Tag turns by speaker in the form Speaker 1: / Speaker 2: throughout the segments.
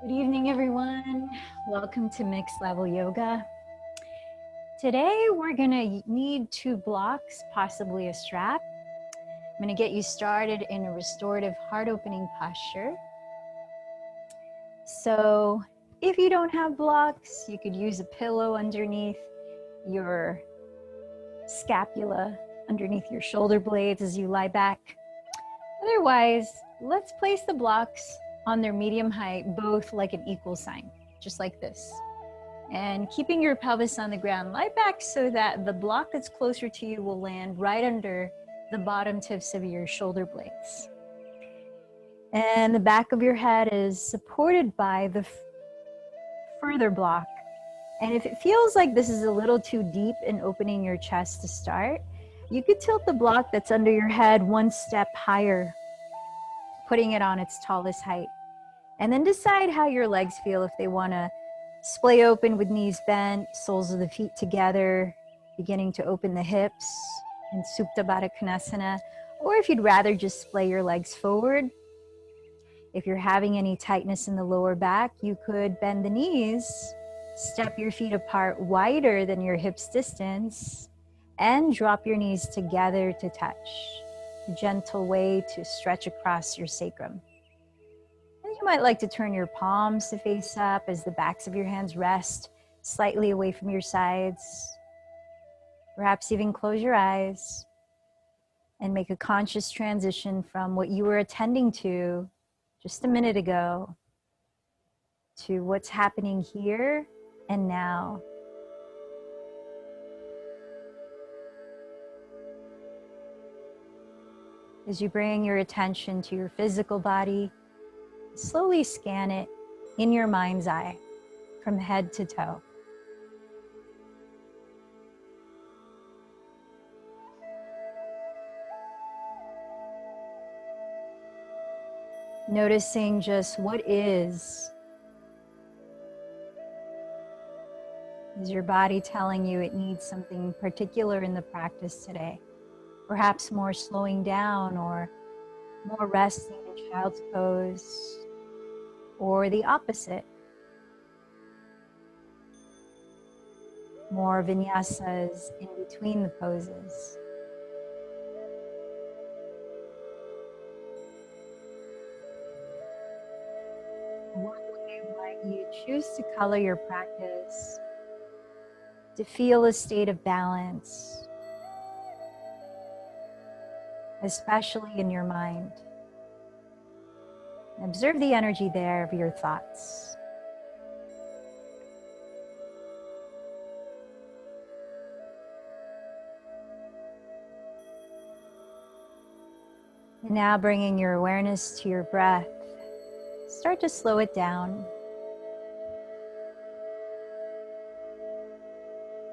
Speaker 1: Good evening, everyone. Welcome to Mixed Level Yoga. Today, we're gonna need 2 blocks, possibly a strap. I'm gonna get you started in a restorative heart opening posture. So if you don't have blocks, you could use a pillow underneath your scapula, underneath your shoulder blades as you lie back. Otherwise, let's place the blocks on their medium height, both like an equal sign, just like this. And keeping your pelvis on the ground, lie back so that the block that's closer to you will land right under the bottom tips of your shoulder blades. And the back of your head is supported by the further block. And if it feels like this is a little too deep in opening your chest to start, you could tilt the block that's under your head 1 step higher, putting it on its tallest height. And then decide how your legs feel, if they want to splay open with knees bent, soles of the feet together, beginning to open the hips in Supta Baddha Konasana, or if you'd rather just splay your legs forward. If you're having any tightness in the lower back, you could bend the knees, step your feet apart wider than your hips distance, and drop your knees together to touch. A gentle way to stretch across your sacrum. And you might like to turn your palms to face up as the backs of your hands rest slightly away from your sides. Perhaps even close your eyes and make a conscious transition from what you were attending to just a minute ago to what's happening here and now. As you bring your attention to your physical body, slowly scan it in your mind's eye from head to toe. Noticing just what is. Is your body telling you it needs something particular in the practice today? Perhaps more slowing down or more resting in child's pose, or the opposite. More vinyasas in between the poses. One way might you choose to color your practice to feel a state of balance, especially in your mind. Observe the energy there of your thoughts. And now bringing your awareness to your breath, start to slow it down.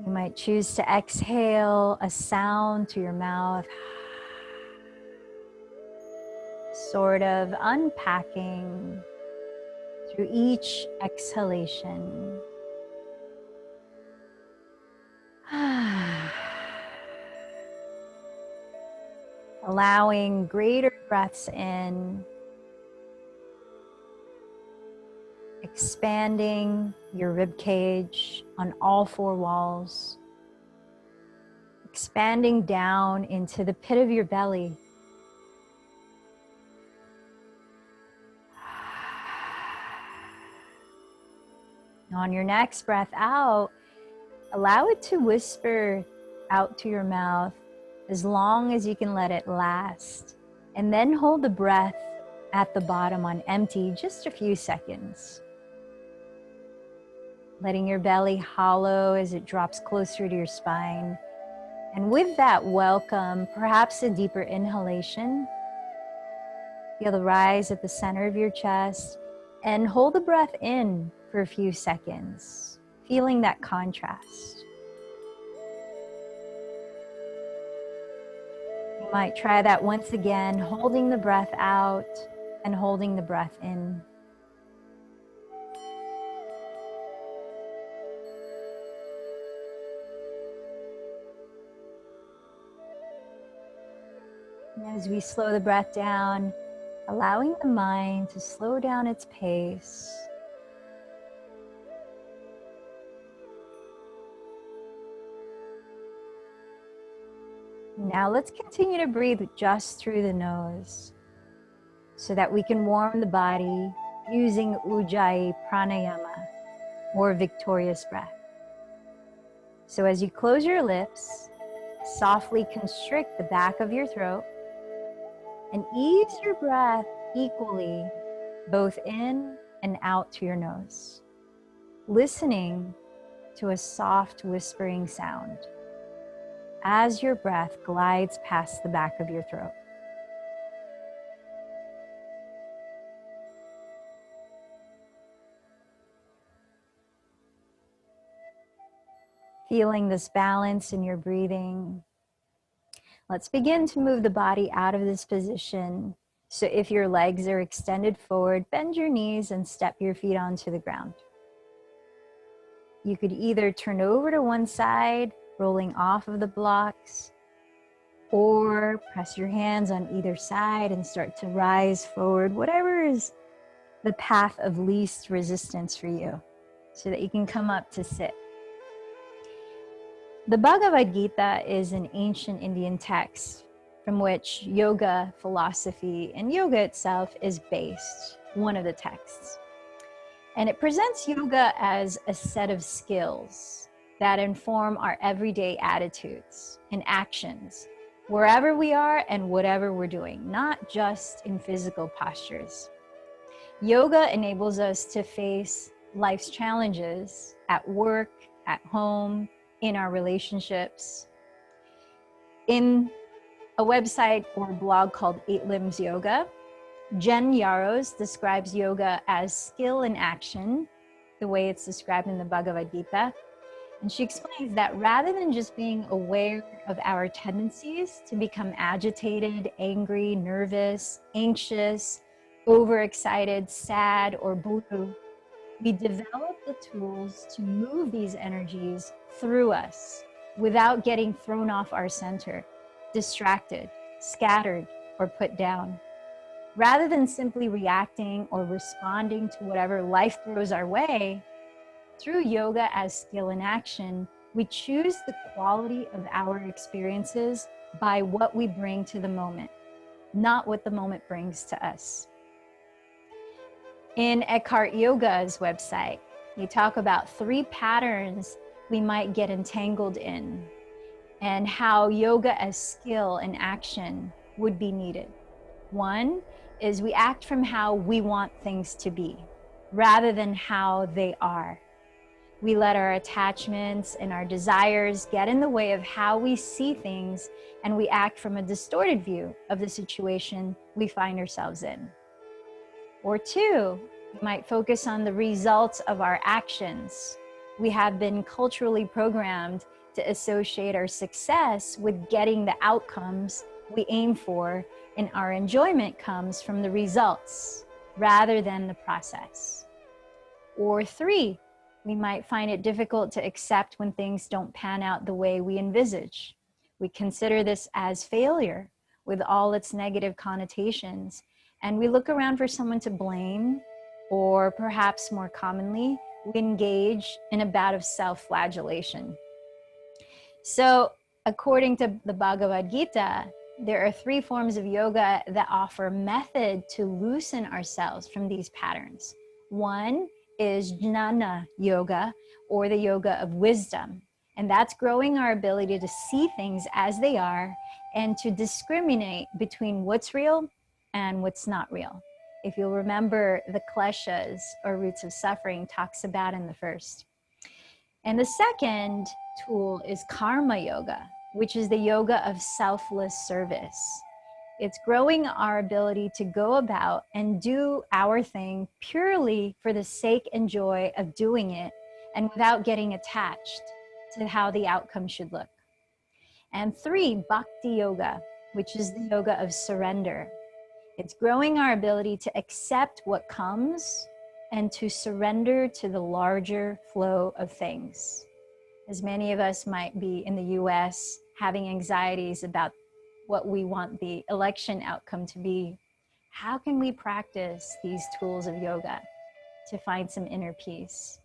Speaker 1: You might choose to exhale a sound to your mouth, sort of unpacking through each exhalation. Allowing greater breaths in, expanding your rib cage on all 4 walls, expanding down into the pit of your belly. On your next breath out, allow it to whisper out to your mouth as long as you can let it last. And then hold the breath at the bottom on empty just a few seconds. Letting your belly hollow as it drops closer to your spine. And with that, welcome perhaps a deeper inhalation. Feel the rise at the center of your chest and hold the breath in for a few seconds, feeling that contrast. You might try that once again, holding the breath out and holding the breath in. And as we slow the breath down, allowing the mind to slow down its pace, Now let's continue to breathe just through the nose so that we can warm the body using Ujjayi Pranayama, or victorious breath. So as you close your lips, softly constrict the back of your throat and ease your breath equally, both in and out to your nose, listening to a soft whispering sound as your breath glides past the back of your throat. Feeling this balance in your breathing, let's begin to move the body out of this position. So if your legs are extended forward, bend your knees and step your feet onto the ground. You could either turn over to one side, rolling off of the blocks, or press your hands on either side and start to rise forward, whatever is the path of least resistance for you, so that you can come up to sit. The Bhagavad Gita is an ancient Indian text from which yoga philosophy and yoga itself is based, one of the texts. And it presents yoga as a set of skills that inform our everyday attitudes and actions, wherever we are and whatever we're doing, not just in physical postures. Yoga enables us to face life's challenges at work, at home, in our relationships. In a website or blog called 8 Limbs Yoga, Jen Yaros describes yoga as skill in action, the way it's described in the Bhagavad Gita. And she explains that rather than just being aware of our tendencies to become agitated, angry, nervous, anxious, overexcited, sad, or blue, we develop the tools to move these energies through us without getting thrown off our center, distracted, scattered, or put down. Rather than simply reacting or responding to whatever life throws our way, through yoga as skill in action, we choose the quality of our experiences by what we bring to the moment, not what the moment brings to us. In Eckhart Yoga's website, they talk about 3 patterns we might get entangled in and how yoga as skill and action would be needed. One is we act from how we want things to be rather than how they are. We let our attachments and our desires get in the way of how we see things, and we act from a distorted view of the situation we find ourselves in. Or 2, we might focus on the results of our actions. We have been culturally programmed to associate our success with getting the outcomes we aim for, and our enjoyment comes from the results rather than the process. Or 3, we might find it difficult to accept when things don't pan out the way we envisage. We consider this as failure with all its negative connotations, and we look around for someone to blame, or perhaps more commonly, we engage in a bout of self-flagellation. So, according to the Bhagavad Gita, there are 3 forms of yoga that offer method to loosen ourselves from these patterns. One is jnana yoga, or the yoga of wisdom. And that's growing our ability to see things as they are and to discriminate between what's real and what's not real. If you'll remember, the kleshas, or roots of suffering, talks about in the first. And the second tool is karma yoga, which is the yoga of selfless service. It's growing our ability to go about and do our thing purely for the sake and joy of doing it, and without getting attached to how the outcome should look. And 3, bhakti yoga, which is the yoga of surrender. It's growing our ability to accept what comes and to surrender to the larger flow of things. As many of us might be in the US having anxieties about what we want the election outcome to be, how can we practice these tools of yoga to find some inner peace?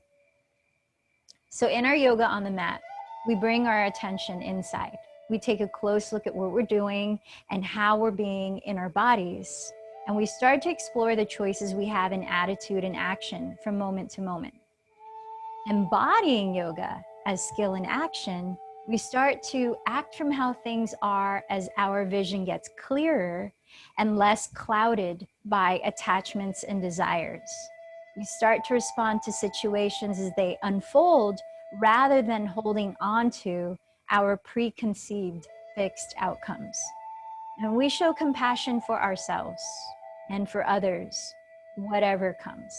Speaker 1: So in our yoga on the mat, we bring our attention inside. We take a close look at what we're doing and how we're being in our bodies. And we start to explore the choices we have in attitude and action from moment to moment. Embodying yoga as skill and action, we start to act from how things are as our vision gets clearer and less clouded by attachments and desires. We start to respond to situations as they unfold rather than holding on to our preconceived fixed outcomes. And we show compassion for ourselves and for others, whatever comes.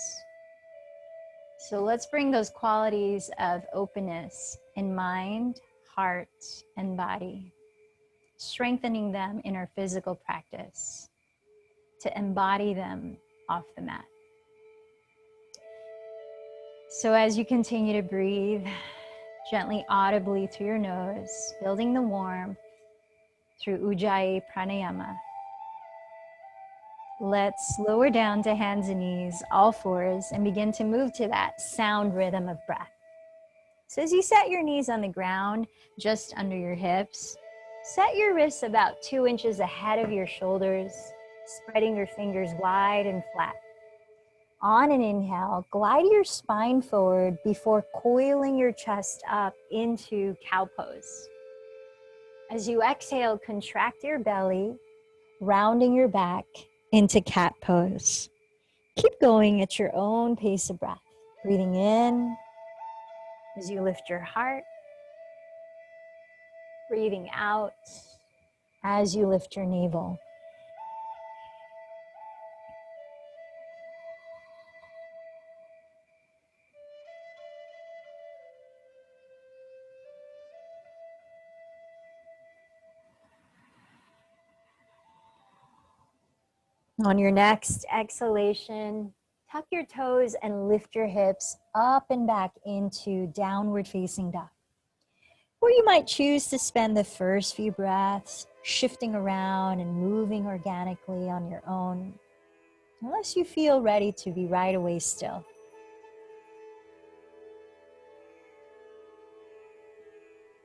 Speaker 1: So let's bring those qualities of openness in mind, heart, and body, strengthening them in our physical practice to embody them off the mat. So as you continue to breathe gently, audibly through your nose, building the warmth through Ujjayi Pranayama, let's lower down to hands and knees, all fours, and begin to move to that sound rhythm of breath. So as you set your knees on the ground, just under your hips, set your wrists about 2 inches ahead of your shoulders, spreading your fingers wide and flat. On an inhale, glide your spine forward before coiling your chest up into cow pose. As you exhale, contract your belly, rounding your back into cat pose. Keep going at your own pace of breath. Breathing in as you lift your heart. Breathing out as you lift your navel. On your next exhalation, tuck your toes and lift your hips up and back into downward facing dog. Or you might choose to spend the first few breaths shifting around and moving organically on your own, unless you feel ready to be right away still.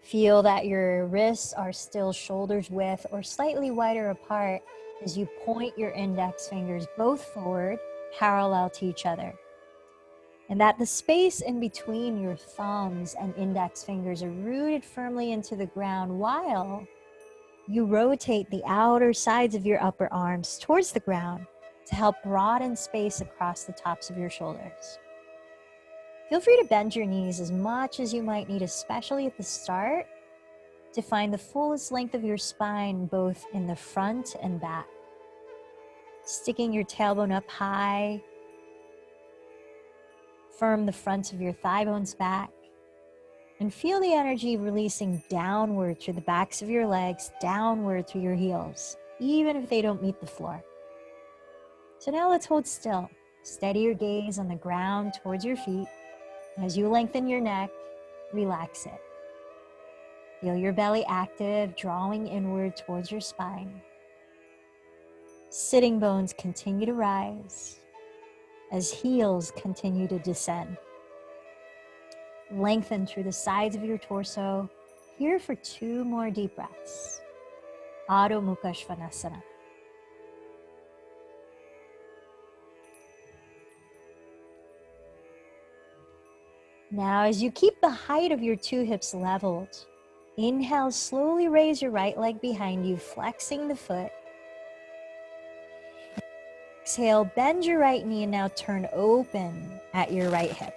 Speaker 1: Feel that your wrists are still shoulders width or slightly wider apart as you point your index fingers both forward, parallel to each other. And that the space in between your thumbs and index fingers are rooted firmly into the ground while you rotate the outer sides of your upper arms towards the ground to help broaden space across the tops of your shoulders. Feel free to bend your knees as much as you might need, especially at the start, to find the fullest length of your spine both in the front and back. Sticking your tailbone up high, firm the front of your thigh bones back, and feel the energy releasing downward through the backs of your legs, downward through your heels, even if they don't meet the floor. So now let's hold still. Steady your gaze on the ground towards your feet. As you lengthen your neck, relax it. Feel your belly active, drawing inward towards your spine. Sitting bones continue to rise as heels continue to descend. Lengthen through the sides of your torso. Here for 2 more deep breaths. Adho Mukha Svanasana. Now, as you keep the height of your 2 hips leveled, inhale, slowly raise your right leg behind you, flexing the foot. Exhale, bend your right knee and now turn open at your right hip.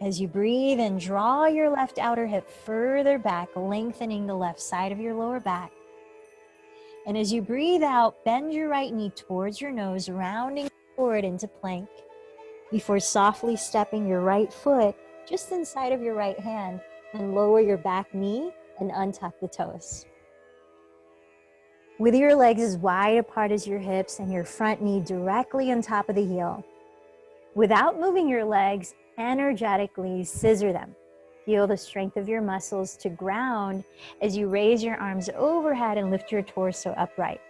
Speaker 1: As you breathe in, draw your left outer hip further back, lengthening the left side of your lower back. And as you breathe out, bend your right knee towards your nose, rounding forward into plank before softly stepping your right foot just inside of your right hand and lower your back knee and untuck the toes. With your legs as wide apart as your hips and your front knee directly on top of the heel. Without moving your legs, energetically scissor them. Feel the strength of your muscles to ground as you raise your arms overhead and lift your torso upright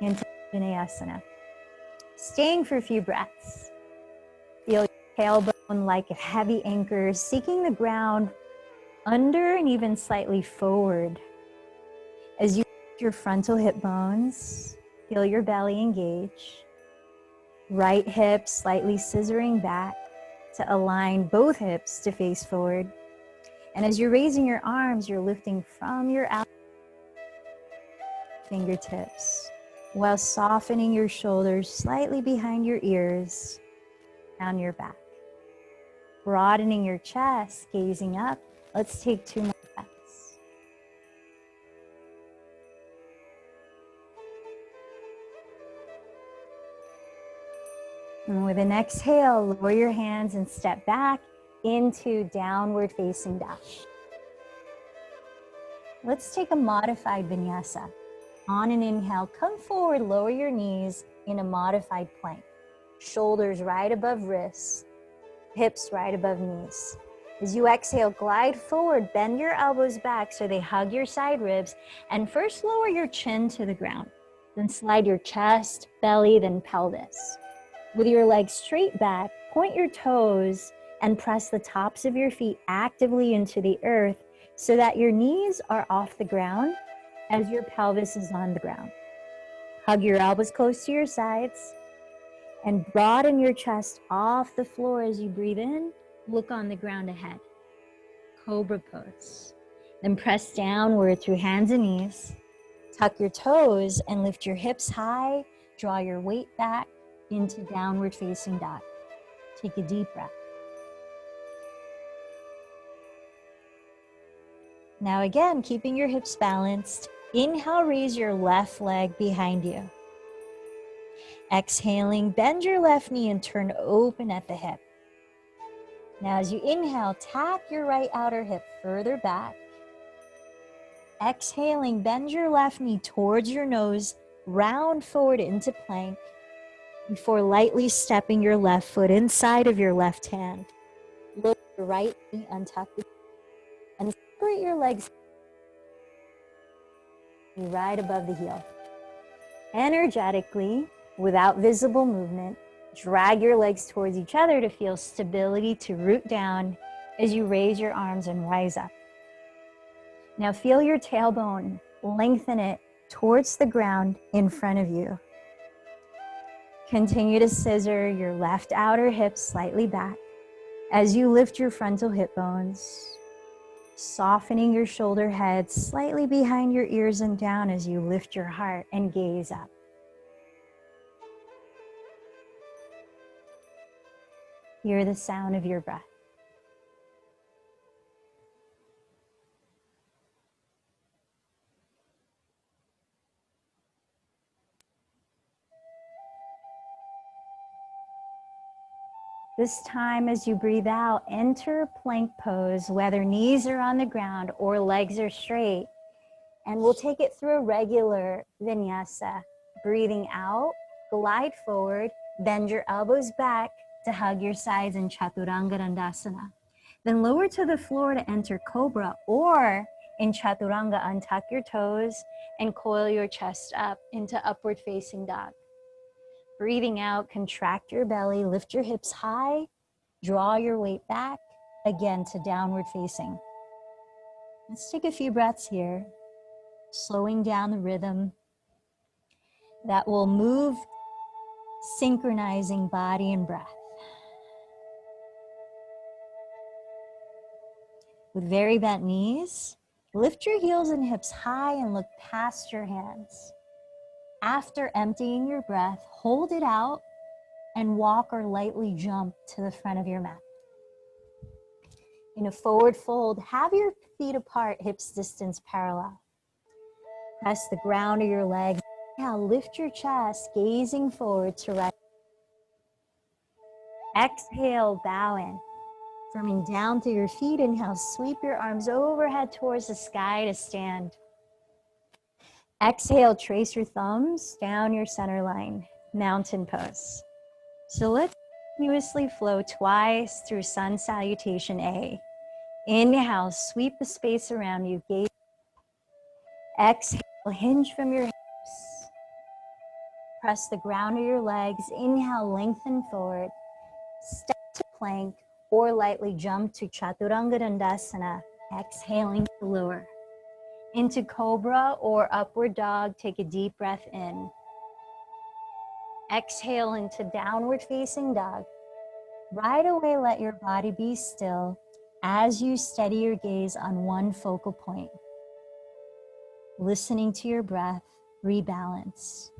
Speaker 1: into Vinayasana. Staying for a few breaths. Feel your tailbone like a heavy anchor, seeking the ground under and even slightly forward. As you lift your frontal hip bones, feel your belly engage. Right hip slightly scissoring back to align both hips to face forward. And as you're raising your arms, you're lifting from your fingertips while softening your shoulders slightly behind your ears, down your back. Broadening your chest, gazing up. Let's take 2 more breaths. And with an exhale, lower your hands and step back into downward facing dog. Let's take a modified vinyasa. On an inhale, come forward, lower your knees in a modified plank. Shoulders right above wrists, hips right above knees. As you exhale, glide forward, bend your elbows back so they hug your side ribs, and first lower your chin to the ground. Then slide your chest, belly, then pelvis. With your legs straight back, point your toes and press the tops of your feet actively into the earth so that your knees are off the ground as your pelvis is on the ground. Hug your elbows close to your sides and broaden your chest off the floor as you breathe in. Look on the ground ahead. Cobra pose. Then press downward through hands and knees. Tuck your toes and lift your hips high. Draw your weight back into downward facing dog. Take a deep breath. Now again, keeping your hips balanced. Inhale, raise your left leg behind you. Exhaling, bend your left knee and turn open at the hip. Now as you inhale, tap your right outer hip further back. Exhaling, bend your left knee towards your nose, round forward into plank before lightly stepping your left foot inside of your left hand. Lower your right knee, untuck the and separate your legs right above the heel. Energetically, without visible movement, drag your legs towards each other to feel stability to root down as you raise your arms and rise up. Now feel your tailbone, lengthen it towards the ground in front of you. Continue to scissor your left outer hip slightly back as you lift your frontal hip bones, softening your shoulder head slightly behind your ears and down as you lift your heart and gaze up. Hear the sound of your breath. This time as you breathe out, enter plank pose, whether knees are on the ground or legs are straight. And we'll take it through a regular vinyasa. Breathing out, glide forward, bend your elbows back to hug your sides in Chaturanga Dandasana. Then lower to the floor to enter Cobra, or in Chaturanga, untuck your toes and coil your chest up into upward facing dog. Breathing out, contract your belly, lift your hips high, draw your weight back, again to downward facing. Let's take a few breaths here, slowing down the rhythm that will move, synchronizing body and breath. With very bent knees, lift your heels and hips high and look past your hands. After emptying your breath, hold it out and walk or lightly jump to the front of your mat. In a forward fold, have your feet apart, hips distance parallel. Press the ground of your legs. Now lift your chest, gazing forward to right. Exhale, bow in. Firming down through your feet, inhale, sweep your arms overhead towards the sky to stand. Exhale, trace your thumbs down your center line, mountain pose. So let's continuously flow twice through sun salutation A. Inhale, sweep the space around you, gaze. Exhale, hinge from your hips. Press the ground of your legs. Inhale, lengthen forward. Step to plank or lightly jump to Chaturanga Dandasana. Exhaling to lower. Into cobra or upward dog, take a deep breath in. Exhale into downward facing dog. Right away, let your body be still as you steady your gaze on one focal point. Listening to your breath, rebalance.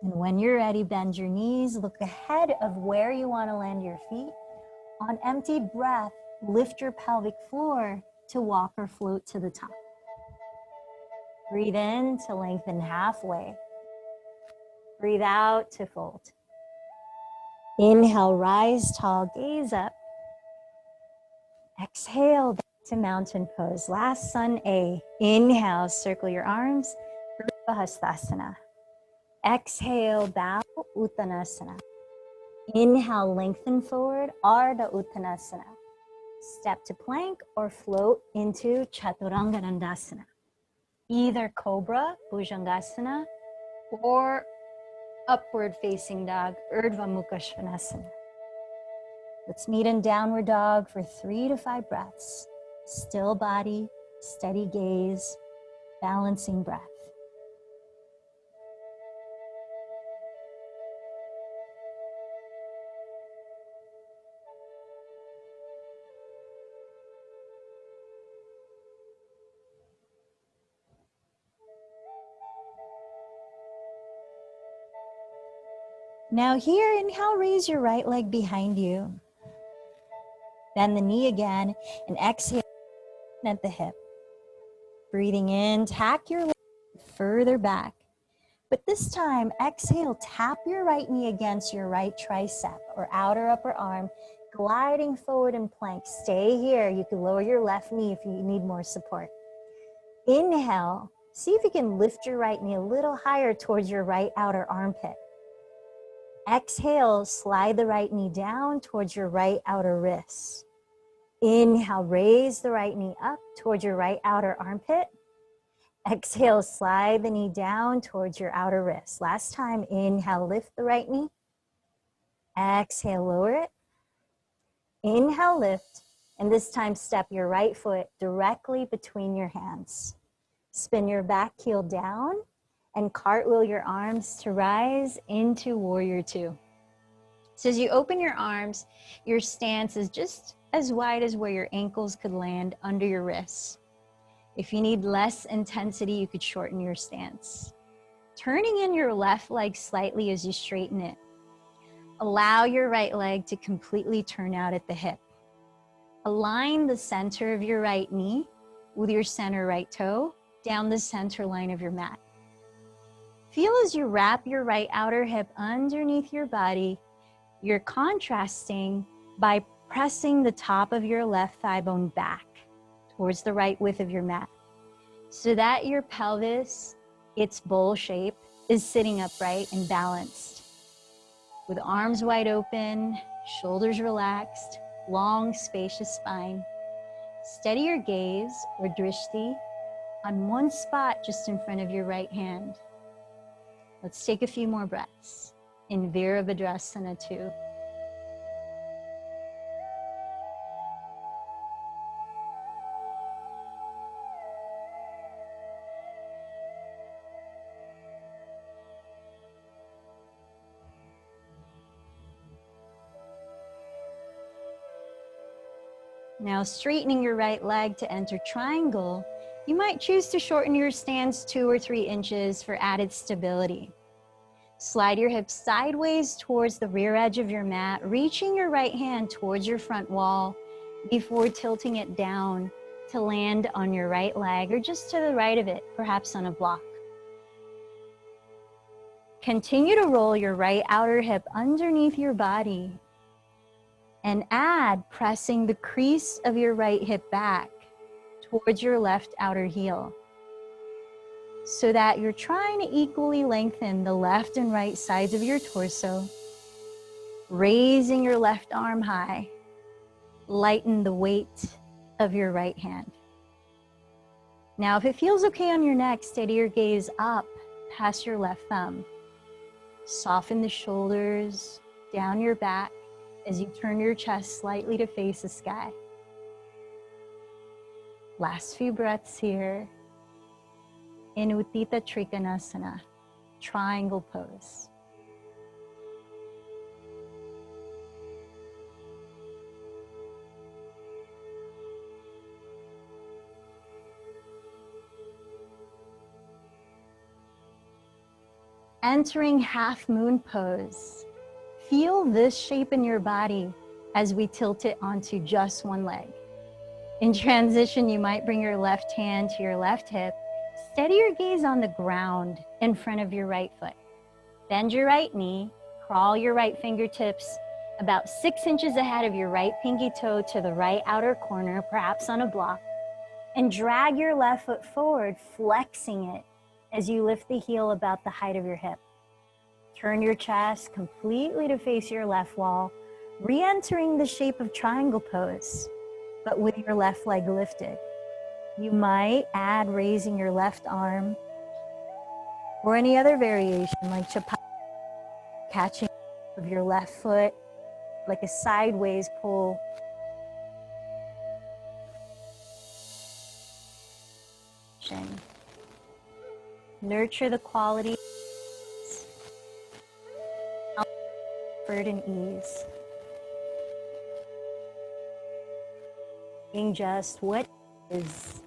Speaker 1: And when you're ready, bend your knees, look ahead of where you want to land your feet. On empty breath, lift your pelvic floor to walk or float to the top. Breathe in to lengthen halfway. Breathe out to fold. Inhale, rise tall, gaze up. Exhale, back to mountain pose. Last sun A. Inhale, circle your arms, Hastasana. Exhale, bow, Uttanasana. Inhale, lengthen forward, Ardha Uttanasana. Step to plank or float into Chaturanga Dandasana. Either Cobra, Bhujangasana, or upward facing dog, Urdhva Mukha Svanasana. Let's meet in downward dog for 3 to 5 breaths. Still body, steady gaze, balancing breath. Now here, inhale, raise your right leg behind you. Bend the knee again and exhale at the hip. Breathing in, tack your leg further back. But this time, exhale, tap your right knee against your right tricep or outer upper arm, gliding forward in plank. Stay here. You can lower your left knee if you need more support. Inhale, see if you can lift your right knee a little higher towards your right outer armpit. Exhale, slide the right knee down towards your right outer wrist. Inhale, raise the right knee up towards your right outer armpit. Exhale, slide the knee down towards your outer wrist. Last time, inhale, lift the right knee. Exhale, lower it. Inhale, lift. And this time, step your right foot directly between your hands. Spin your back heel down and cartwheel your arms to rise into warrior two. So as you open your arms, your stance is just as wide as where your ankles could land under your wrists. If you need less intensity, you could shorten your stance. Turning in your left leg slightly as you straighten it. Allow your right leg to completely turn out at the hip. Align the center of your right knee with your center right toe down the center line of your mat. Feel as you wrap your right outer hip underneath your body, you're contrasting by pressing the top of your left thigh bone back towards the right width of your mat so that your pelvis, its bowl shape, is sitting upright and balanced. With arms wide open, shoulders relaxed, long, spacious spine. Steady your gaze or drishti on one spot just in front of your right hand. Let's take a few more breaths in Virabhadrasana 2. Now straightening your right leg to enter triangle, you might choose to shorten your stance 2 or 3 inches for added stability. Slide your hips sideways towards the rear edge of your mat, reaching your right hand towards your front wall before tilting it down to land on your right leg or just to the right of it, perhaps on a block. Continue to roll your right outer hip underneath your body and add pressing the crease of your right hip back towards your left outer heel so that you're trying to equally lengthen the left and right sides of your torso, raising your left arm high, lighten the weight of your right hand. Now, if it feels okay on your neck, steady your gaze up past your left thumb. Soften the shoulders, down your back as you turn your chest slightly to face the sky. Last few breaths here in Utthita Trikonasana, triangle pose. Entering half moon pose. Feel this shape in your body as we tilt it onto just one leg. In transition, you might bring your left hand to your left hip. Steady your gaze on the ground in front of your right foot. Bend your right knee, crawl your right fingertips about 6 inches ahead of your right pinky toe to the right outer corner, perhaps on a block, and drag your left foot forward, flexing it as you lift the heel about the height of your hip. Turn your chest completely to face your left wall, re-entering the shape of triangle pose, but with your left leg lifted. You might add raising your left arm or any other variation like Chua, catching of your left foot like a sideways pull. Nurture the quality, comfort and ease. Being just what is.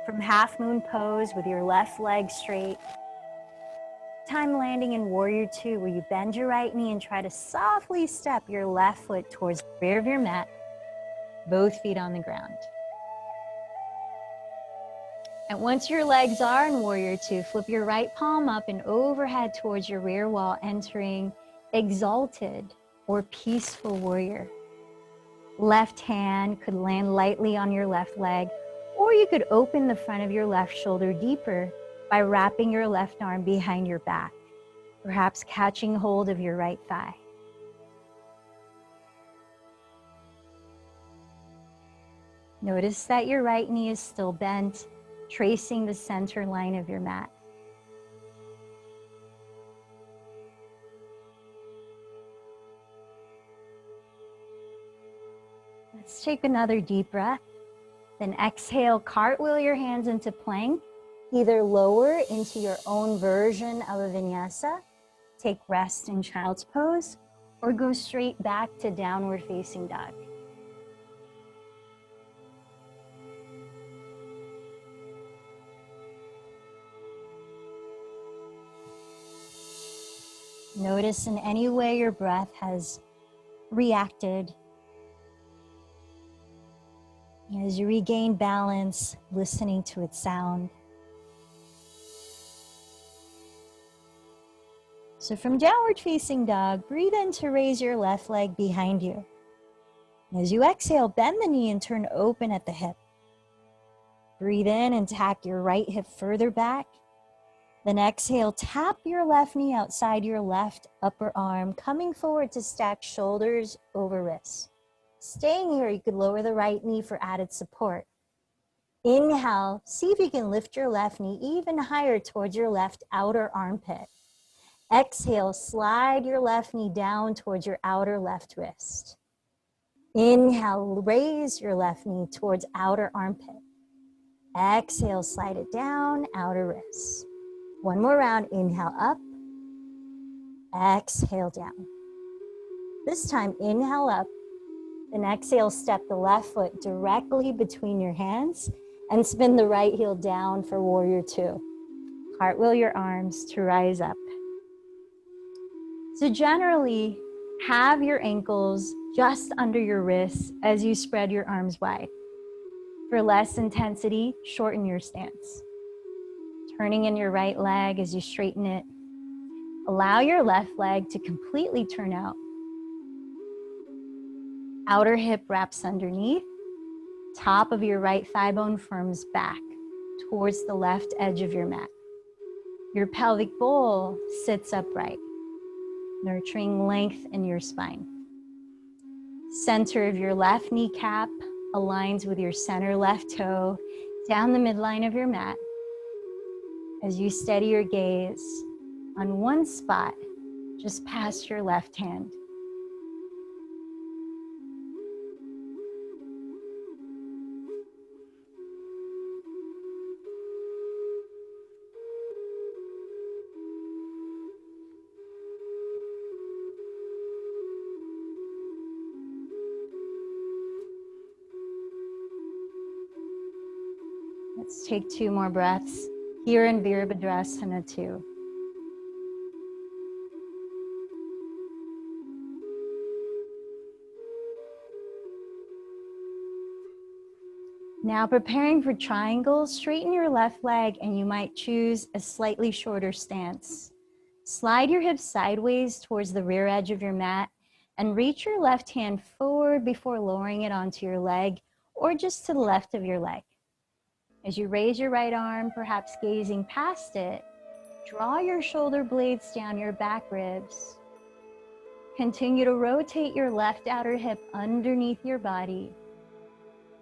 Speaker 1: From half moon pose with your left leg straight. Time landing in warrior two, where you bend your right knee and try to softly step your left foot towards the rear of your mat, both feet on the ground. And once your legs are in warrior two, flip your right palm up and overhead towards your rear wall, entering exalted or peaceful warrior. Left hand could land lightly on your left leg, or you could open the front of your left shoulder deeper by wrapping your left arm behind your back, perhaps catching hold of your right thigh. Notice that your right knee is still bent, tracing the center line of your mat. Let's take another deep breath. Then exhale, cartwheel your hands into plank, either lower into your own version of a vinyasa, take rest in child's pose, or go straight back to downward facing dog. Notice in any way your breath has reacted. As you regain balance, listening to its sound. So from downward facing dog, breathe in to raise your left leg behind you. As you exhale, bend the knee and turn open at the hip. Breathe in and tack your right hip further back. Then exhale, tap your left knee outside your left upper arm, coming forward to stack shoulders over wrists. Staying here, you could lower the right knee for added support. Inhale, see if you can lift your left knee even higher towards your left outer armpit. Exhale, slide your left knee down towards your outer left wrist. Inhale, raise your left knee towards outer armpit. Exhale, slide it down, outer wrist. One more round, inhale up, exhale down. This time, inhale up, then exhale, step the left foot directly between your hands and spin the right heel down for warrior two. Cartwheel your arms to rise up. So generally, have your ankles just under your wrists as you spread your arms wide. For less intensity, shorten your stance. Turning in your right leg as you straighten it. Allow your left leg to completely turn out. Outer hip wraps underneath. Top of your right thigh bone firms back. towards the left edge of your mat. Your pelvic bowl sits upright, nurturing length in your spine. Center of your left kneecap aligns with your center left toe down the midline of your mat as you steady your gaze on one spot just past your left hand. Let's take 2 more breaths here in Virabhadrasana 2. Now preparing for triangles, straighten your left leg and you might choose a slightly shorter stance. Slide your hips sideways towards the rear edge of your mat and reach your left hand forward before lowering it onto your leg or just to the left of your leg. As you raise your right arm, perhaps gazing past it, draw your shoulder blades down your back ribs. Continue to rotate your left outer hip underneath your body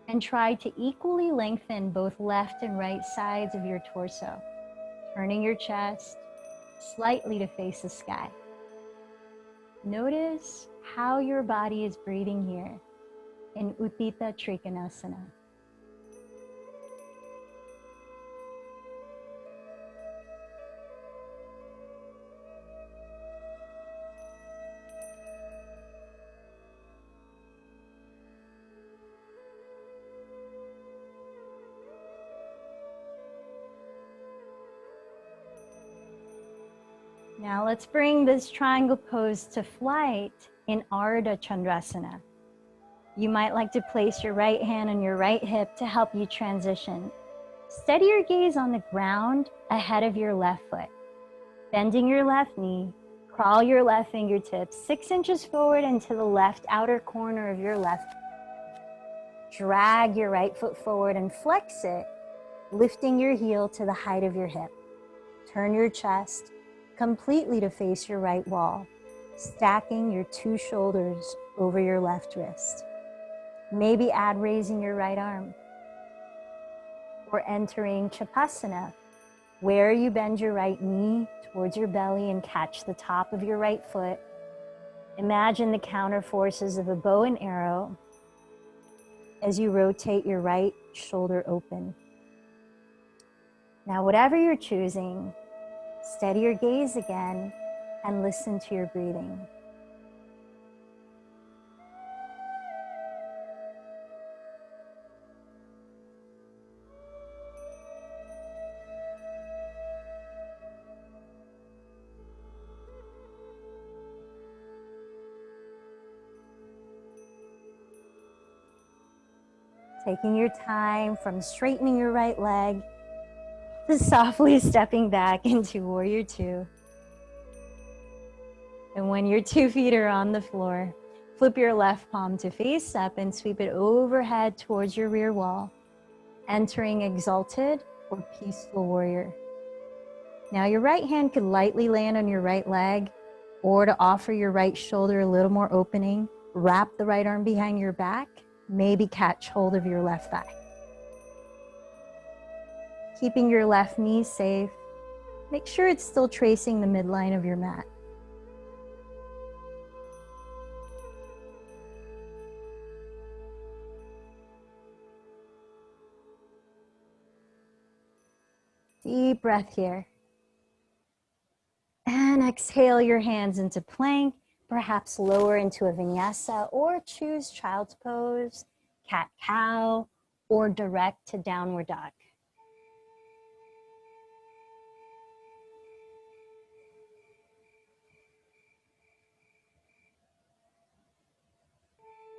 Speaker 1: and try to equally lengthen both left and right sides of your torso, turning your chest slightly to face the sky. Notice how your body is breathing here in Utthita Trikonasana. Now let's bring this triangle pose to flight in Ardha Chandrasana. You might like to place your right hand on your right hip to help you transition. Steady your gaze on the ground ahead of your left foot. Bending your left knee, crawl your left fingertips 6 inches forward into the left outer corner of your left. Drag your right foot forward and flex it, lifting your heel to the height of your hip. Turn your chest completely to face your right wall, stacking your 2 shoulders over your left wrist. Maybe add raising your right arm. Or entering Chapasana, where you bend your right knee towards your belly and catch the top of your right foot. Imagine the counter forces of a bow and arrow as you rotate your right shoulder open. Now, whatever you're choosing, steady your gaze again and listen to your breathing. Taking your time from straightening your right leg to softly stepping back into Warrior Two. And when your 2 feet are on the floor, flip your left palm to face up and sweep it overhead towards your rear wall, entering Exalted or Peaceful Warrior. Now your right hand could lightly land on your right leg, or to offer your right shoulder a little more opening, wrap the right arm behind your back, maybe catch hold of your left thigh. Keeping your left knee safe, make sure it's still tracing the midline of your mat. Deep breath here. And exhale your hands into plank, perhaps lower into a vinyasa, or choose child's pose, cat-cow, or direct to downward dog.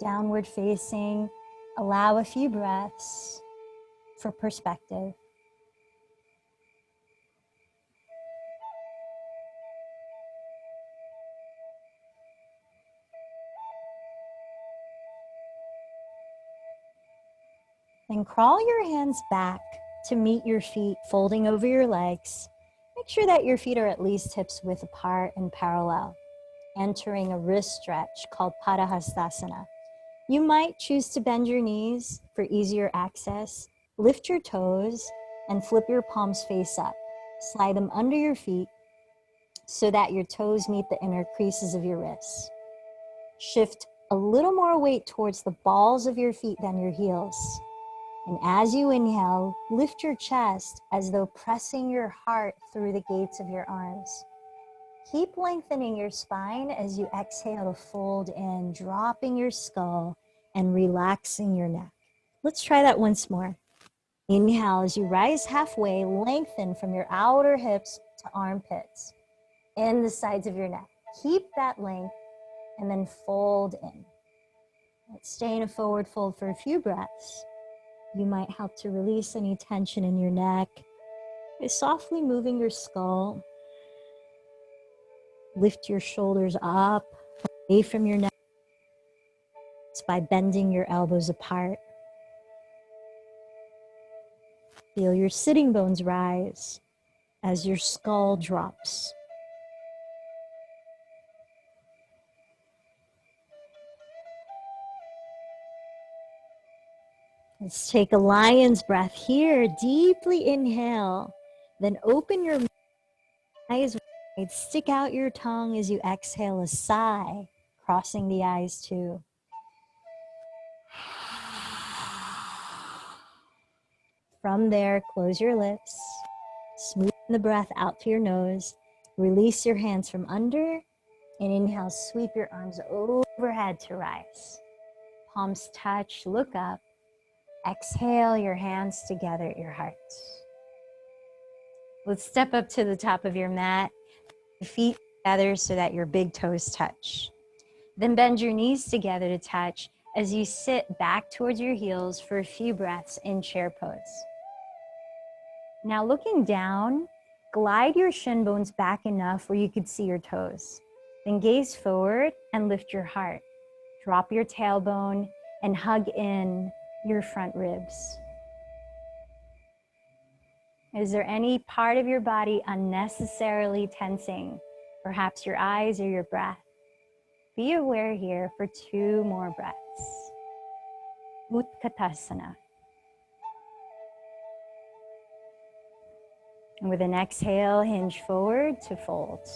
Speaker 1: Downward facing, allow a few breaths for perspective. Then crawl your hands back to meet your feet, folding over your legs. Make sure that your feet are at least hips width apart and parallel, entering a wrist stretch called Padahastasana. You might choose to bend your knees for easier access, lift your toes, and flip your palms face up. Slide them under your feet so that your toes meet the inner creases of your wrists. Shift a little more weight towards the balls of your feet than your heels. And as you inhale, lift your chest as though pressing your heart through the gates of your arms. Keep lengthening your spine as you exhale to fold in, dropping your skull and relaxing your neck. Let's try that once more. Inhale as you rise halfway, lengthen from your outer hips to armpits and the sides of your neck. Keep that length and then fold in. Let's stay in a forward fold for a few breaths. You might help to release any tension in your neck by softly moving your skull. Lift your shoulders up, away from your neck. It's by bending your elbows apart. Feel your sitting bones rise as your skull drops. Let's take a lion's breath here. Deeply inhale, then open your eyes wide. Stick out your tongue as you exhale a sigh, crossing the eyes too. From there, close your lips, smoothen the breath out to your nose, release your hands from under, and inhale, sweep your arms overhead to rise. Palms touch, look up. Exhale, your hands together at your heart. Let's step up to the top of your mat, feet together so that your big toes touch. Then bend your knees together to touch as you sit back towards your heels for a few breaths in chair pose. Now looking down, glide your shin bones back enough where you could see your toes. Then gaze forward and lift your heart. Drop your tailbone and hug in your front ribs. Is there any part of your body unnecessarily tensing? Perhaps your eyes or your breath? Be aware here for 2 more breaths. Utkatasana. And with an exhale, hinge forward to fold.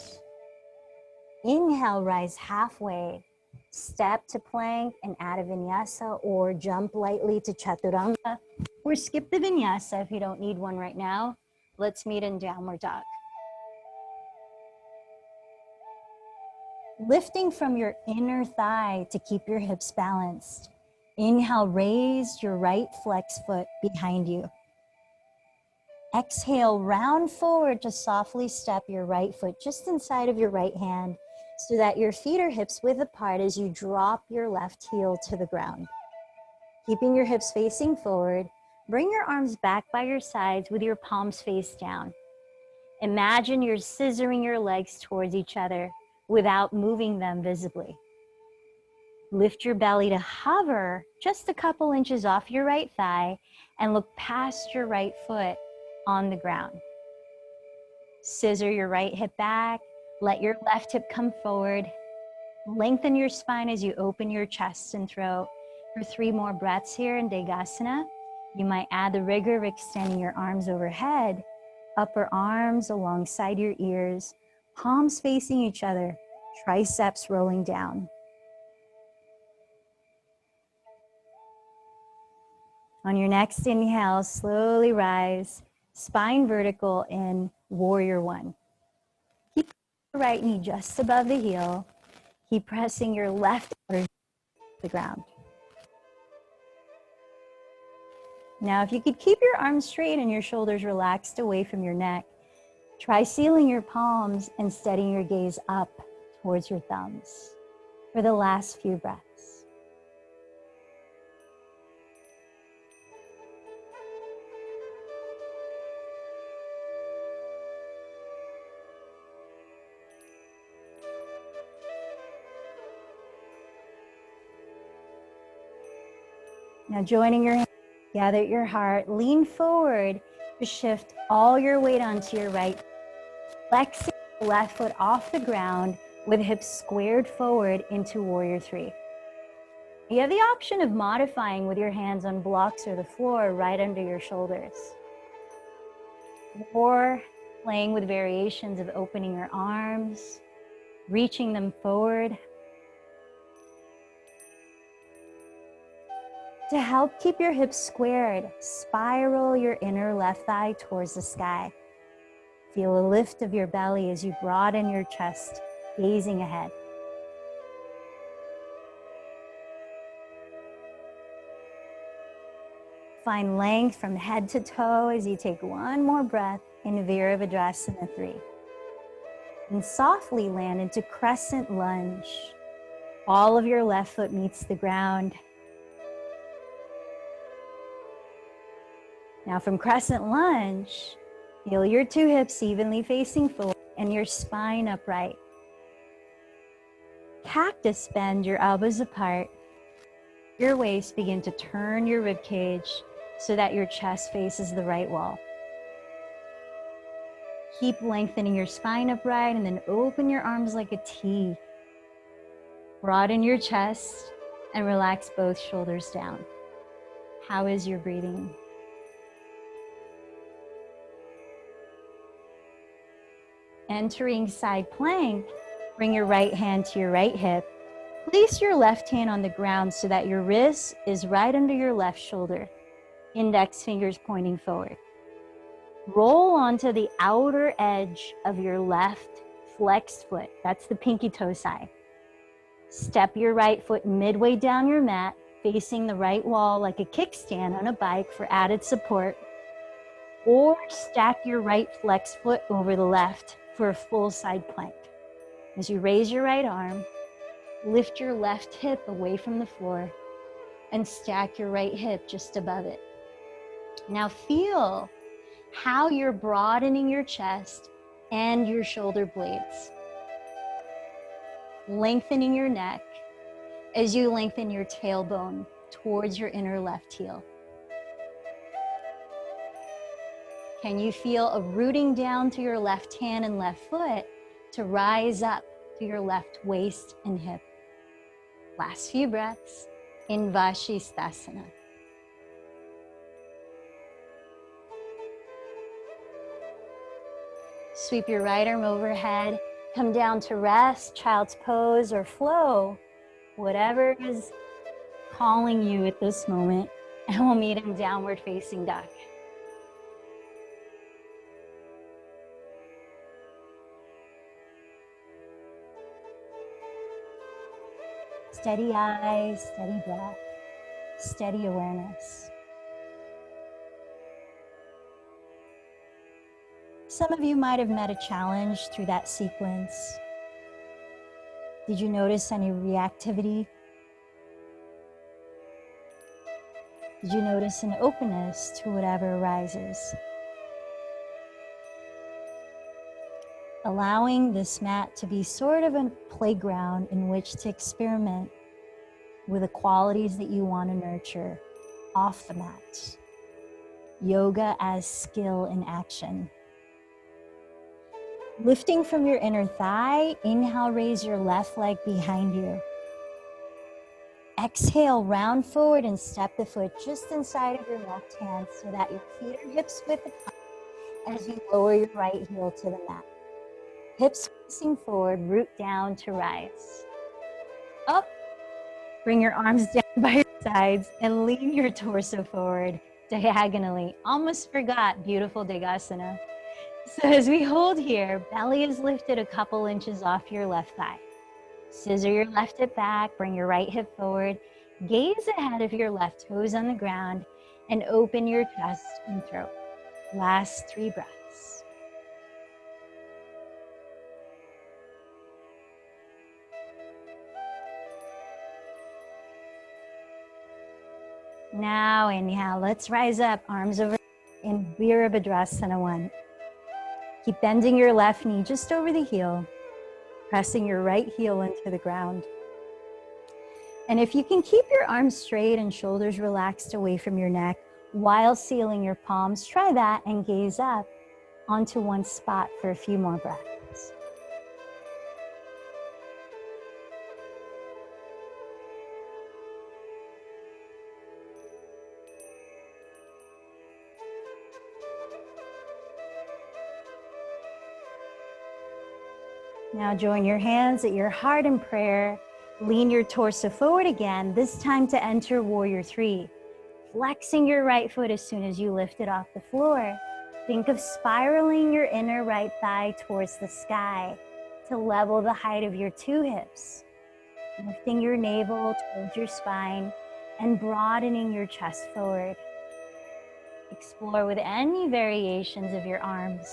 Speaker 1: Inhale, rise halfway. Step to plank and add a vinyasa, or jump lightly to chaturanga, or skip the vinyasa if you don't need one right now. Let's meet in downward dog. Lifting from your inner thigh to keep your hips balanced. Inhale, raise your right flex foot behind you. Exhale, round forward to softly step your right foot just inside of your right hand so that your feet are hips width apart as you drop your left heel to the ground. Keeping your hips facing forward, bring your arms back by your sides with your palms face down. Imagine you're scissoring your legs towards each other without moving them visibly. Lift your belly to hover just a couple inches off your right thigh and look past your right foot on the ground. Scissor your right hip back, let your left hip come forward. Lengthen your spine as you open your chest and throat. For 3 more breaths here in Degasana, you might add the rigor of extending your arms overhead, upper arms alongside your ears, palms facing each other, triceps rolling down. On your next inhale, slowly rise, spine vertical in warrior 1. Keep your right knee just above the heel. Keep pressing your left outer to the ground. Now, if you could keep your arms straight and your shoulders relaxed away from your neck, try sealing your palms and steadying your gaze up towards your thumbs for the last few breaths. Now joining your hands Gather your heart, lean forward to shift all your weight onto your right. Flexing the left foot off the ground with hips squared forward into Warrior Three. You have the option of modifying with your hands on blocks or the floor right under your shoulders. Or playing with variations of opening your arms, reaching them forward. To help keep your hips squared, spiral your inner left thigh towards the sky. Feel a lift of your belly as you broaden your chest, gazing ahead. Find length from head to toe as you take one more breath in Virabhadrasana 3. And softly land into crescent lunge. All of your left foot meets the ground. Now from crescent lunge, feel your two hips evenly facing forward and your spine upright. Cactus bend your elbows apart. Your waist, begin to turn your rib cage so that your chest faces the right wall. Keep lengthening your spine upright and then open your arms like a T. Broaden your chest and relax both shoulders down. How is your breathing? Entering side plank, bring your right hand to your right hip. Place your left hand on the ground so that your wrist is right under your left shoulder. Index fingers pointing forward. Roll onto the outer edge of your left flexed foot. That's the pinky toe side. Step your right foot midway down your mat, facing the right wall like a kickstand on a bike for added support. Or stack your right flex foot over the left for a full side plank. As you raise your right arm, lift your left hip away from the floor and stack your right hip just above it. Now feel how you're broadening your chest and your shoulder blades. Lengthening your neck as you lengthen your tailbone towards your inner left heel. Can you feel a rooting down to your left hand and left foot to rise up to your left waist and hip? Last few breaths in Vashisthasana. Sweep your right arm overhead, come down to rest, child's pose or flow, whatever is calling you at this moment, and we'll meet in downward facing dog. Steady eyes, steady breath, steady awareness. Some of you might have met a challenge through that sequence. Did you notice any reactivity? Did you notice an openness to whatever arises? Allowing this mat to be sort of a playground in which to experiment with the qualities that you want to nurture off the mat. Yoga as skill in action. Lifting from your inner thigh, inhale, raise your left leg behind you. Exhale, round forward and step the foot just inside of your left hand so that your feet are hips width apart as you lower your right heel to the mat. Hips facing forward, root down to rise. Up, bring your arms down by your sides and lean your torso forward diagonally. Almost forgot beautiful Degasana. So as we hold here, belly is lifted a couple inches off your left thigh. Scissor your left hip back, bring your right hip forward, gaze ahead of your left toes on the ground, and open your chest and throat. Last 3 breaths. Now inhale, let's rise up, arms over in Virabhadrasana 1. Keep bending your left knee just over the heel, pressing your right heel into the ground. And if you can keep your arms straight and shoulders relaxed away from your neck, While sealing your palms, try that and gaze up onto one spot for a few more breaths. Now join your hands at your heart in prayer. Lean your torso forward again, this time to enter Warrior 3. Flexing your right foot as soon as you lift it off the floor. Think of spiraling your inner right thigh towards the sky to level the height of your two hips. Lifting your navel towards your spine and broadening your chest forward. Explore with any variations of your arms.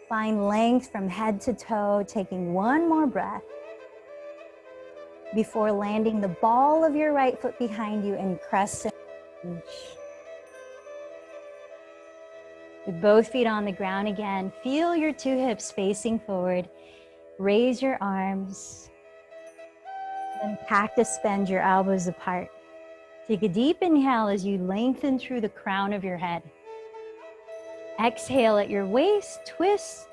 Speaker 1: Find length from head to toe, taking one more breath before landing the ball of your right foot behind you and crescent. With both feet on the ground again, feel your two hips facing forward. Raise your arms. Then cactus bend your elbows apart. Take a deep inhale as you lengthen through the crown of your head. Exhale at your waist, twist.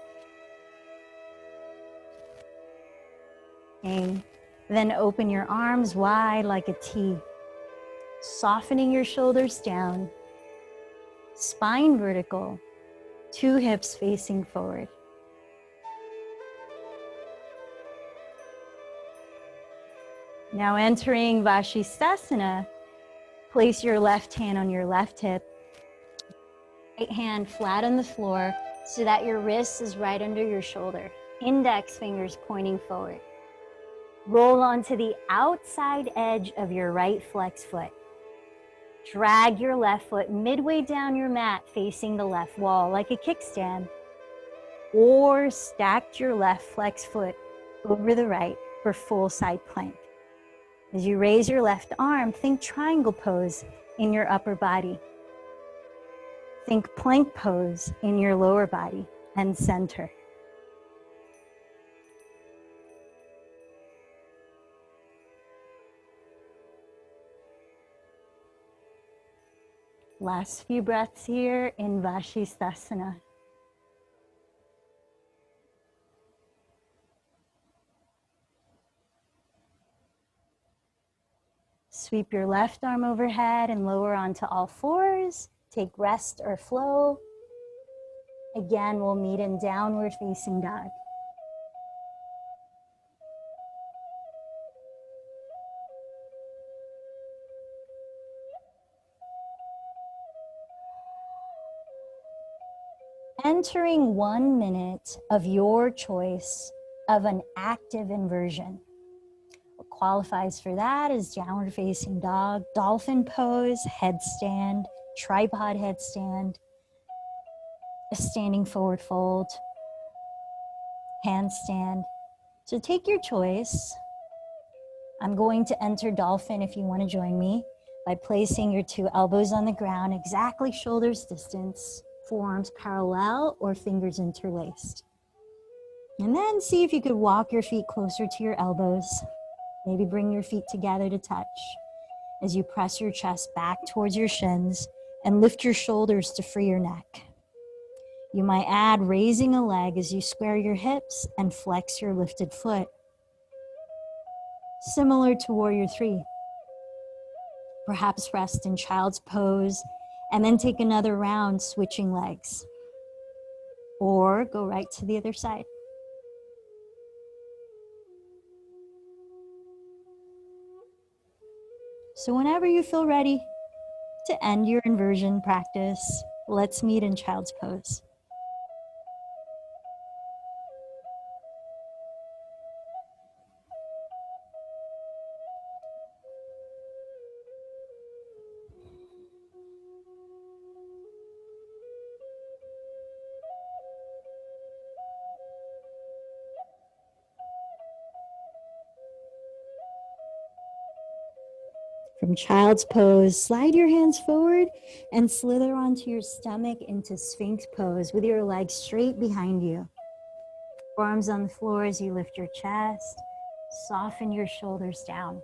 Speaker 1: And then open your arms wide like a T. Softening your shoulders down. Spine vertical. Two hips facing forward. Now entering Vashisthasana, place your left hand on your left hip. Right hand flat on the floor so that your wrist is right under your shoulder. Index fingers pointing forward. Roll onto the outside edge of your right flex foot. Drag your left foot midway down your mat facing the left wall like a kickstand. Or stack your left flex foot over the right for full side plank. As you raise your left arm, think triangle pose in your upper body. Think plank pose in your lower body and center. Last few breaths here in Vashisthasana. Sweep your left arm overhead and lower onto all fours. Take rest or flow. Again, we'll meet in downward facing dog. Entering 1 minute of your choice of an active inversion. What qualifies for that is downward facing dog, dolphin pose, headstand, tripod headstand, a standing forward fold, handstand. So take your choice. I'm going to enter dolphin if you want to join me by placing your two elbows on the ground, exactly shoulders distance, forearms parallel or fingers interlaced. And then see if you could walk your feet closer to your elbows. Maybe bring your feet together to touch as you press your chest back towards your shins and lift your shoulders to free your neck. You might add raising a leg as you square your hips and flex your lifted foot. Similar to Warrior 3. Perhaps rest in child's pose and then take another round switching legs. Or go right to the other side. So whenever you feel ready to end your inversion practice, let's meet in child's pose. From child's pose, slide your hands forward and slither onto your stomach into Sphinx pose with your legs straight behind you. Forearms on the floor as you lift your chest. Soften your shoulders down.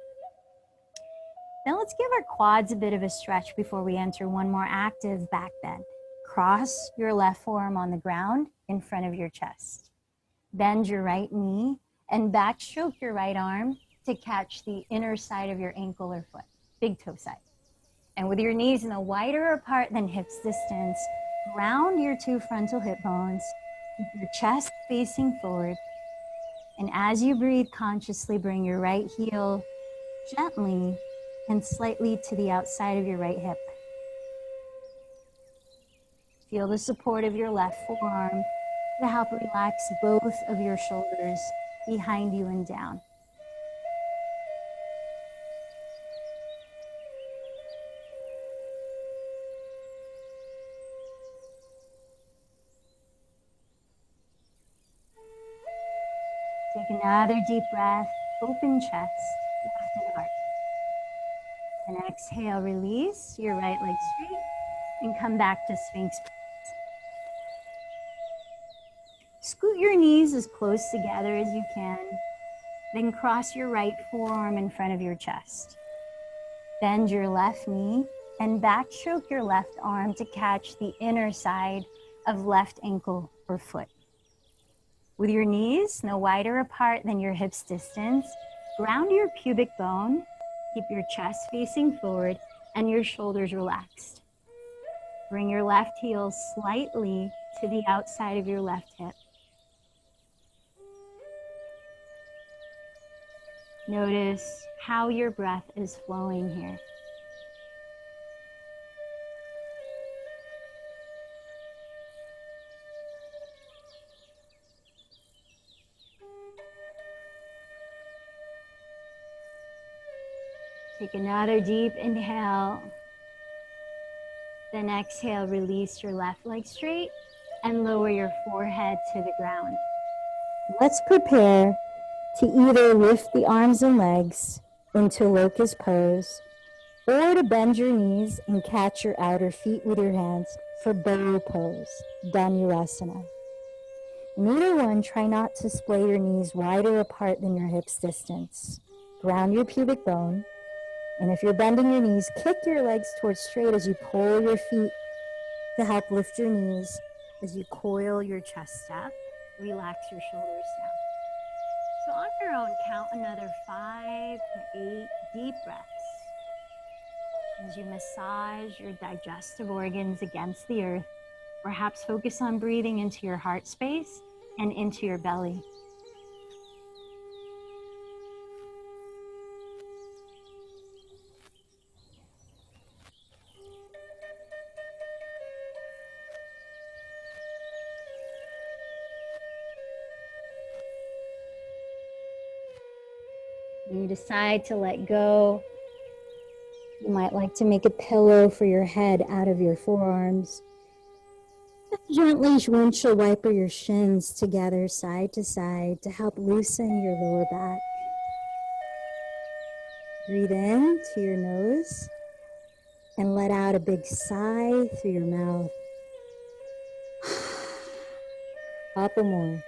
Speaker 1: Now let's give our quads a bit of a stretch before we enter one more active back bend. Cross your left forearm on the ground in front of your chest. Bend your right knee and backstroke your right arm to catch the inner side of your ankle or foot, big toe side. And with your knees no wider apart than hips distance, ground your two frontal hip bones, keep your chest facing forward. And as you breathe, consciously bring your right heel gently and slightly to the outside of your right hip. Feel the support of your left forearm to help relax both of your shoulders behind you and down. Take another deep breath, open chest, left heart. And exhale, release your right leg straight and come back to Sphinx. Scoot your knees as close together as you can. Then cross your right forearm in front of your chest. Bend your left knee and backstroke your left arm to catch the inner side of left ankle or foot. With your knees no wider apart than your hips distance, ground your pubic bone, keep your chest facing forward and your shoulders relaxed. Bring your left heel slightly to the outside of your left hip. Notice how your breath is flowing here. Take another deep inhale. Then exhale, release your left leg straight and lower your forehead to the ground. Let's prepare to either lift the arms and legs into locust pose or to bend your knees and catch your outer feet with your hands for bow pose, Dhanurasana. In either one, try not to splay your knees wider apart than your hips distance. Ground your pubic bone. And if you're bending your knees, kick your legs towards straight as you pull your feet to help lift your knees as you coil your chest up. Relax your shoulders down. So on your own, count another 5 to 8 deep breaths as you massage your digestive organs against the earth. Perhaps focus on breathing into your heart space and into your belly. When you decide to let go, you might like to make a pillow for your head out of your forearms. Gently windshield wiper your shins together side to side to help loosen your lower back. Breathe in to your nose and let out a big sigh through your mouth. Couple more.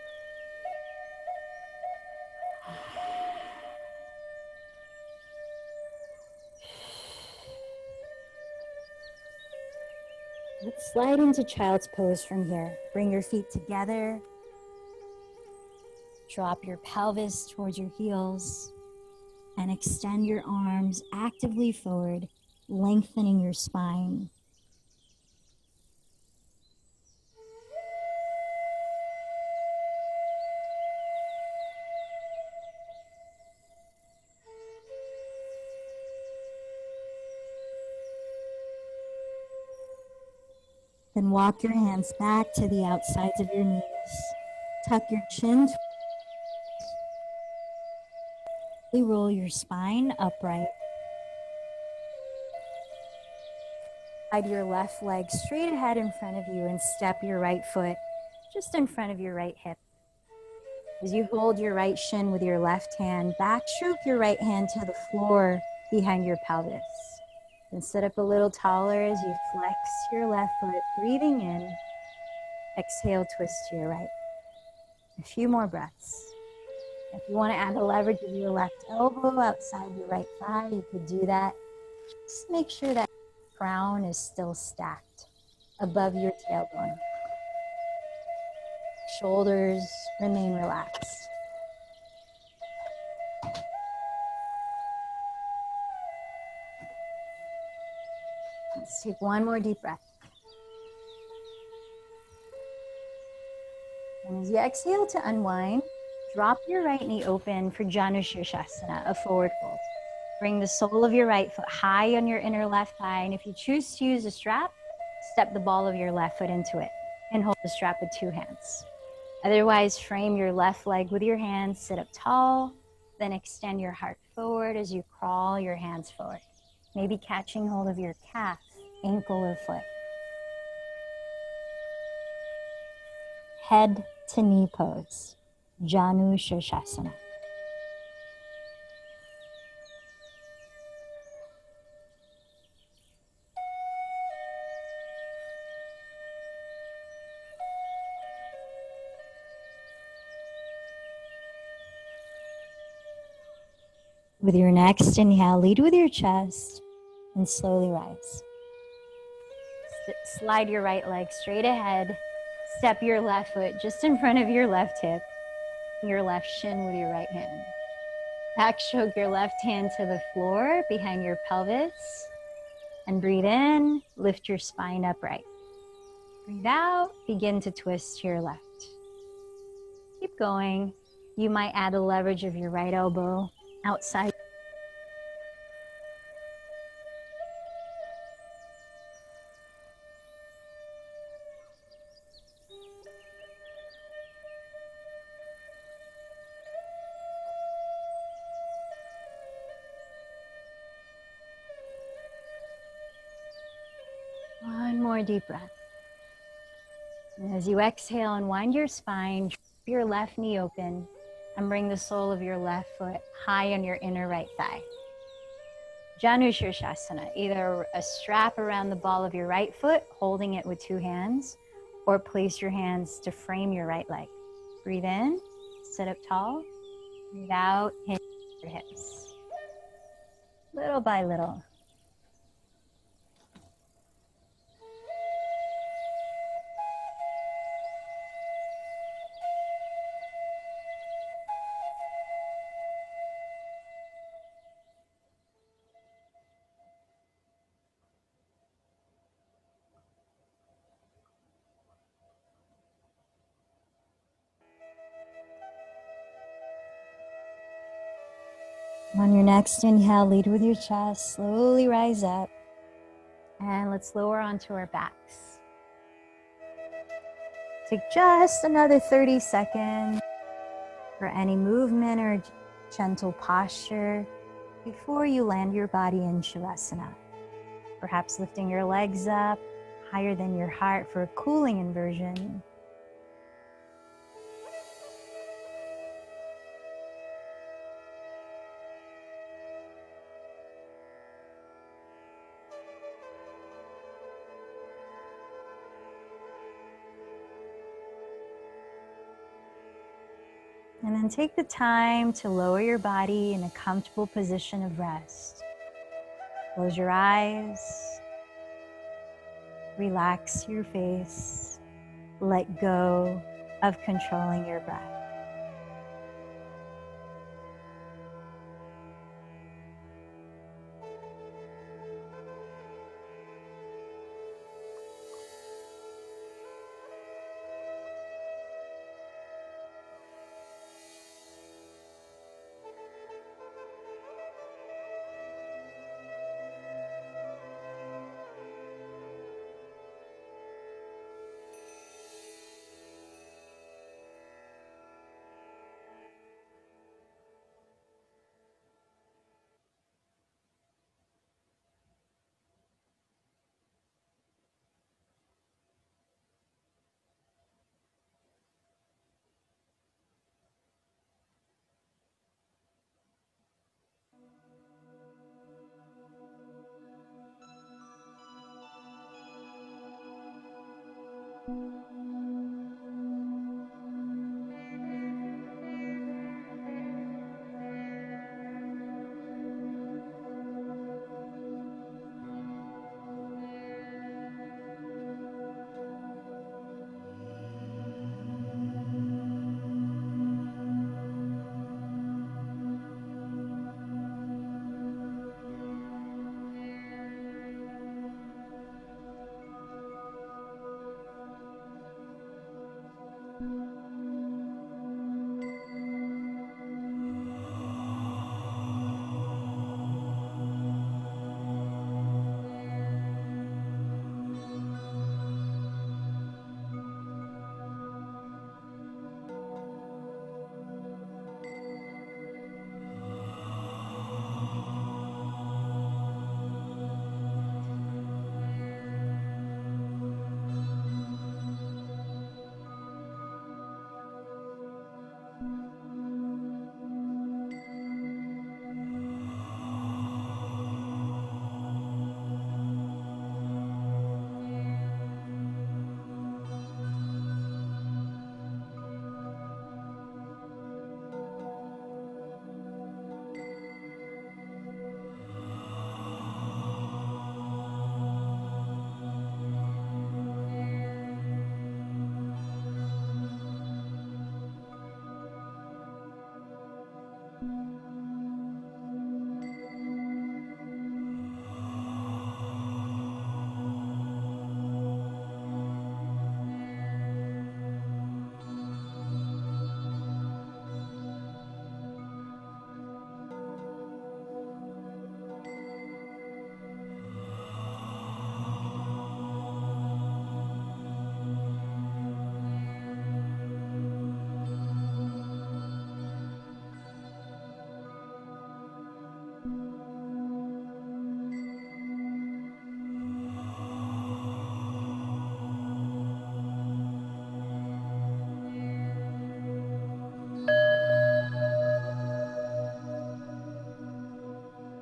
Speaker 1: Let's slide into child's pose from here. Bring your feet together. Drop your pelvis towards your heels and extend your arms actively forward, lengthening your spine. Then walk your hands back to the outsides of your knees. Tuck your chin. Roll your spine upright. Slide your left leg straight ahead in front of you and step your right foot just in front of your right hip. As you hold your right shin with your left hand, backstroke your right hand to the floor behind your pelvis. And sit up a little taller as you flex your left foot, breathing in. Exhale, twist to your right. A few more breaths. If you want to add the leverage of your left elbow outside your right thigh, you could do that. Just make sure that crown is still stacked above your tailbone. Shoulders remain relaxed. Let's take one more deep breath. And as you exhale to unwind, drop your right knee open for Janu Shirshasana, a forward fold. Bring the sole of your right foot high on your inner left thigh, and if you choose to use a strap, step the ball of your left foot into it and hold the strap with two hands. Otherwise, frame your left leg with your hands, sit up tall, then extend your heart forward as you crawl your hands forward, maybe catching hold of your calf, ankle, or foot. Head to knee pose, Janu Shirshasana. With your next inhale, lead with your chest and slowly rise. Slide your right leg straight ahead. Step your left foot just in front of your left hip, your left shin with your right hand. Back stroke your left hand to the floor behind your pelvis. And breathe in, lift your spine upright. Breathe out, begin to twist to your left. Keep going. You might add a leverage of your right elbow outside. One more deep breath. And as you exhale, unwind your spine, drop your left knee open, and bring the sole of your left foot high on your inner right thigh. Janu Shirshasana, either a strap around the ball of your right foot, holding it with two hands, or place your hands to frame your right leg. Breathe in, sit up tall. Breathe out, hinge your hips. Little by little. On your next inhale, lead with your chest, slowly rise up, and let's lower onto our backs. Take just another 30 seconds for any movement or gentle posture before you land your body in Shavasana. Perhaps lifting your legs up higher than your heart for a cooling inversion. And then take the time to lower your body in a comfortable position of rest. Close your eyes. Relax your face. Let go of controlling your breath.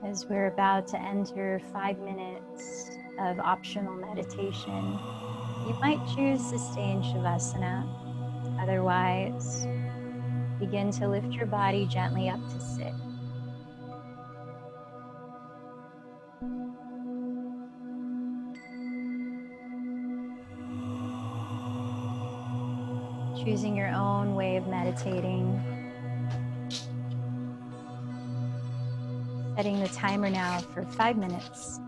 Speaker 1: As we're about to enter 5 minutes of optional meditation, you might choose to stay in Shavasana. Otherwise, begin to lift your body gently up to sit. Choosing your own way of meditating. Setting the timer now for 5 minutes.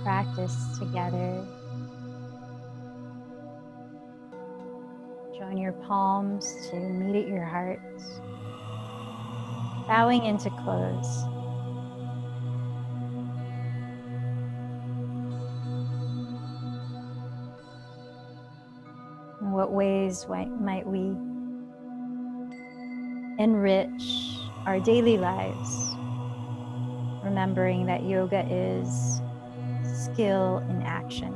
Speaker 1: practice together. Join your palms to meet at your hearts, bowing into close. In what ways might we enrich our daily lives, remembering that yoga is skill in action?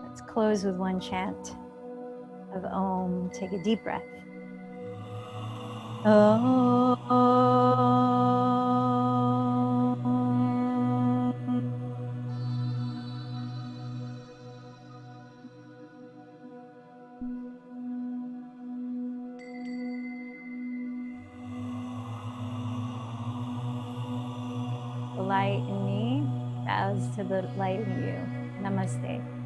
Speaker 1: Let's close with one chant of Om. Take a deep breath. The light in me bows to the light in you. Namaste.